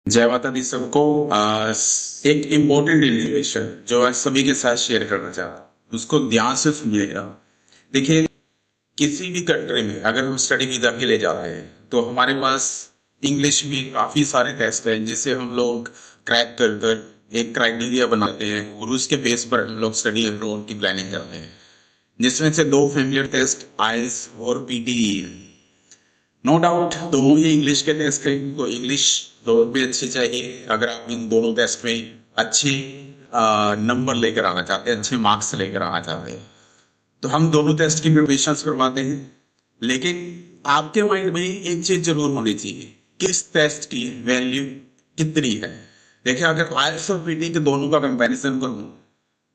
जय माता दी सबको। एक इम्पोर्टेंट इन्फॉर्मेशन जो मैं सभी के साथ शेयर करना चाहता हूँ, उसको ध्यान से सुनिएगा। देखिए, किसी भी कंट्री में अगर हम स्टडी वीजा के लिए जाते हैं तो हमारे पास इंग्लिश में काफी सारे टेस्ट हैं जिसे हम लोग क्रैक कर कर एक क्राइटेरिया बनाते हैं और उसके बेस पर हम लोग स्टडी अब्रॉड की प्लानिंग करते हैं, जिसमें से दो फेमिलियर टेस्ट आईएलटीएस और पीटीई है। नो डाउट दोनों ही इंग्लिश के टेस्ट हैं, तो इंग्लिश दोनों भी अच्छी चाहिए अगर आप इन दोनों टेस्ट में अच्छे नंबर लेकर आना चाहते हैं, अच्छे मार्क्स लेकर आना चाहते हैं, तो हम दोनों टेस्ट की प्रिपरेशन करवाते हैं। लेकिन आपके माइंड में एक चीज जरूर होनी चाहिए, किस टेस्ट की वैल्यू कितनी है। देखिए, अगर आईएलटीएस और पीटी के दोनों का कंपैरिजन करूं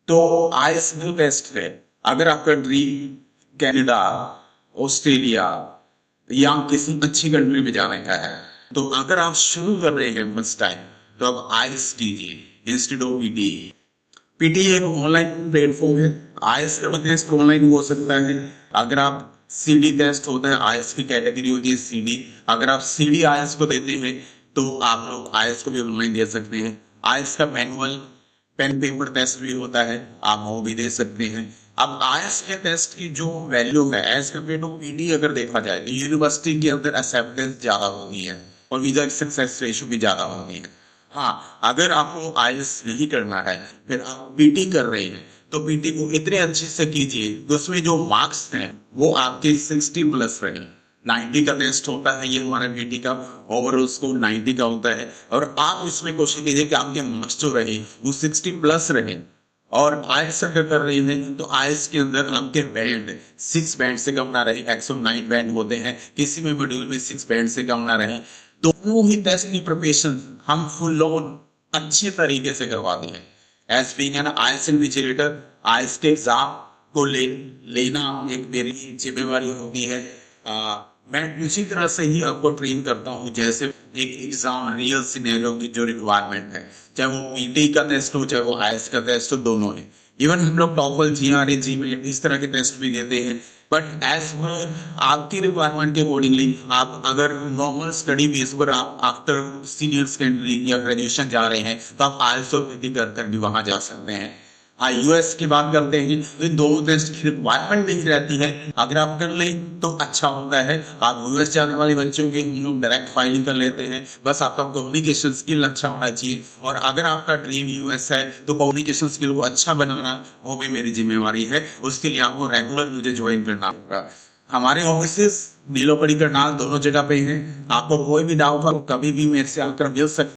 तो आईएलटीएस जो टेस्ट है, अगर आपका ड्रीम कनाडा, ऑस्ट्रेलिया या किसी अच्छी कंट्री में जाने का है, तो अगर आप शुरू कर रहे हैं फर्स्ट टाइम, तो आप आईएलटीएस कीजिए इंस्टेड ऑफ पीटी। पीटी एक ऑनलाइन प्लेटफॉर्म है, आईएलटीएस का टेस्ट ऑनलाइन हो सकता है। अगर आप सीडी टेस्ट होता है, आईएलटीएस की कैटेगरी होती है सीडी, अगर आप सीडी आईएलटीएस को देते हैं तो आप लोग आईएलटीएस को भी ऑनलाइन दे सकते हैं। आईएलटीएस का मैनुअल पेन पेपर टेस्ट भी होता है, आप वो भी दे सकते हैं। अब आईएलटीएस के टेस्ट की जो वैल्यू है एज कम्पेयर टू पीटी अगर देखा जाए तो यूनिवर्सिटी के अंदर एक्सेप्टेंस ज्यादा होगी है और वीजा सक्सेस रेशियो भी ज्यादा होगी है। हाँ, अगर आपको आईएलटीएस नहीं करना है, फिर आप पीटी कर रहे हैं, तो पीटी को इतने अच्छे से कीजिए तो उसमें जो मार्क्स हैं वो आपके 60 प्लस रहे। 90 का टेस्ट होता है, ये हमारा पीटी का ओवरऑल स्कोर 90 का होता है, और आप इसमें कोशिश कीजिए कि आपके मार्क्स जो रहे वो 60 प्लस रहे। और आईएलटीएस अगर कर रहे हैं तो आईएलटीएस के अंदर आपके बैंड 6 बैंड से कम ना रहे। 109 बैंड होते हैं, किसी भी मॉड्यूल में 6 बैंड से कम ना रहे। दोनों ही टेस्ट की प्रिपरेशन हम फुल ऑन अच्छे तरीके से करवाते हैं। As being an IELTS invigilator, IELTS के एग्जाम को लेना एक मेरी जिम्मेवारी होती है। मैं उसी तरह से ही आपको ट्रेन करता हूँ जैसे एक एग्जाम रियल सिनेरियो की जो रिक्वायरमेंट है, चाहे वो पीटी का टेस्ट हो चाहे वो आईएलटीएस का टेस्ट हो, दोनों है। इवन हम लोग टॉफल, जीआरई, जीमेट इस तरह के टेस्ट भी देते हैं। बट एज पर आपकी रिक्वायरमेंट के अकॉर्डिंगली आप अगर नॉर्मल स्टडी बेस पर आप आफ्टर सीनियर सेकेंडरी या ग्रेजुएशन जा रहे हैं तो आप आईएलटीएस और पीटी कर भी वहां जा सकते हैं। हाँ, यूएस की बात करते हैं तो इन दोनों टेस्ट की रिक्वायरमेंट नहीं रहती है, अगर आप कर लें तो अच्छा होता है। आप यूएस जाने वाले बच्चों के हम लोग डायरेक्ट फाइलिंग कर लेते हैं, बस आपका कम्युनिकेशन स्किल अच्छा होना चाहिए। और अगर आपका ड्रीम यूएस है तो कम्युनिकेशन स्किल को अच्छा बनाना वो भी मेरी जिम्मेवारी है। उसके लिए आपको रेगुलर मुझे ज्वाइन करना होगा। हमारे ऑफिस नीलोपरी करनाल दोनों जगह पे हैं। आपको कोई भी डाउट हो कभी भी मेरे से आकर मिल सकते